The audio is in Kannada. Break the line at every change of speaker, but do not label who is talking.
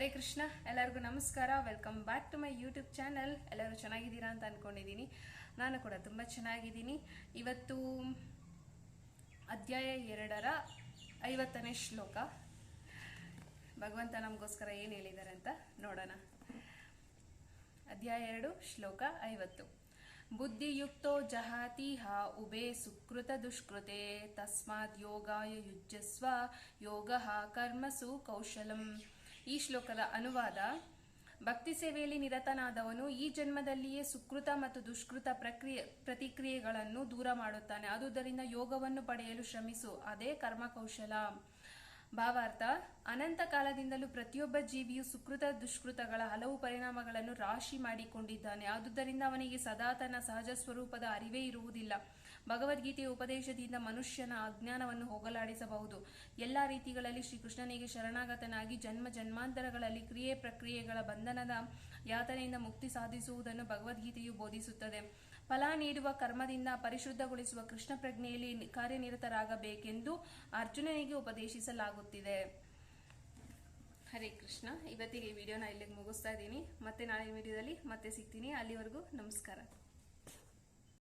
ಹರೇ ಕೃಷ್ಣ. ಎಲ್ಲರಿಗೂ ನಮಸ್ಕಾರ. Welcome back to my YouTube channel. ಎಲ್ಲರೂ ಚೆನ್ನಾಗಿದ್ದೀರಾ ಅಂತ ಅನ್ಕೊಂಡಿದ್ದೀನಿ. ನಾನು ಕೂಡ ತುಂಬ ಚೆನ್ನಾಗಿದ್ದೀನಿ. ಇವತ್ತು ಅಧ್ಯಾಯ 2ರ 50ನೇ ಶ್ಲೋಕ. ಭಗವಂತ ನಮಗೋಸ್ಕರ ಏನು ಹೇಳಿದ್ದಾರೆ ಅಂತ ನೋಡೋಣ. ಅಧ್ಯಾಯ 2 ಶ್ಲೋಕ 50. ಬುದ್ಧಿಯುಕ್ತೋ ಜಹಾತಿಹ ಉಭೇ ಸುಕೃತ ದುಷ್ಕೃತೆ ತಸ್ಮಾತ್ ಯೋಗಾಯ ಯುಜ್ಯಸ್ವ ಯೋಗಃ ಕರ್ಮಸು ಕೌಶಲಂ. ಈ ಶ್ಲೋಕದ ಅನುವಾದ: ಭಕ್ತಿ ಸೇವೆಯಲ್ಲಿ ನಿರತನಾದವನು ಈ ಜನ್ಮದಲ್ಲಿಯೇ ಸುಕೃತ ಮತ್ತು ದುಷ್ಕೃತ ಪ್ರತಿಕ್ರಿಯೆಗಳನ್ನು ದೂರ ಮಾಡುತ್ತಾನೆ. ಆದುದರಿಂದ ಯೋಗವನ್ನು ಪಡೆಯಲು ಶ್ರಮಿಸು, ಅದೇ ಕರ್ಮ ಕೌಶಲ. ಭಾವಾರ್ಥ: ಅನಂತ ಕಾಲದಿಂದಲೂ ಪ್ರತಿಯೊಬ್ಬ ಜೀವಿಯು ಸುಕೃತ ದುಷ್ಕೃತಗಳ ಹಲವು ಪರಿಣಾಮಗಳನ್ನು ರಾಶಿ ಮಾಡಿಕೊಂಡಿದ್ದಾನೆ. ಆದುದರಿಂದ ಅವನಿಗೆ ಸದಾ ತನ್ನ ಸಹಜ ಸ್ವರೂಪದ ಅರಿವೇ ಇರುವುದಿಲ್ಲ. ಭಗವದ್ಗೀತೆಯ ಉಪದೇಶದಿಂದ ಮನುಷ್ಯನ ಅಜ್ಞಾನವನ್ನು ಹೋಗಲಾಡಿಸಬಹುದು. ಎಲ್ಲಾ ರೀತಿಗಳಲ್ಲಿ ಶ್ರೀಕೃಷ್ಣನಿಗೆ ಶರಣಾಗತನಾಗಿ ಜನ್ಮ ಜನ್ಮಾಂತರಗಳಲ್ಲಿ ಕ್ರಿಯೆ ಪ್ರಕ್ರಿಯೆಗಳ ಬಂಧನದ ಯಾತನೆಯಿಂದ ಮುಕ್ತಿ ಸಾಧಿಸುವುದನ್ನು ಭಗವದ್ಗೀತೆಯು ಬೋಧಿಸುತ್ತದೆ. ಫಲ ನೀಡುವ ಕರ್ಮದಿಂದ ಪರಿಶುದ್ಧಗೊಳಿಸುವ ಕೃಷ್ಣ ಪ್ರಜ್ಞೆಯಲ್ಲಿ ಕಾರ್ಯನಿರತರಾಗಬೇಕೆಂದು ಅರ್ಜುನನಿಗೆ ಉಪದೇಶಿಸಲಾಗುತ್ತಿದೆ. ಹರೇ ಕೃಷ್ಣ. ಇವತ್ತಿಗೆ ಈ ವಿಡಿಯೋನ ಇಲ್ಲಿಗೆ ಮುಗಿಸ್ತಾ ಇದ್ದೀನಿ. ಮತ್ತೆ ನಾಳೆ ವಿಡಿಯೋದಲ್ಲಿ ಮತ್ತೆ ಸಿಗ್ತೀನಿ. ಅಲ್ಲಿವರೆಗೂ ನಮಸ್ಕಾರ.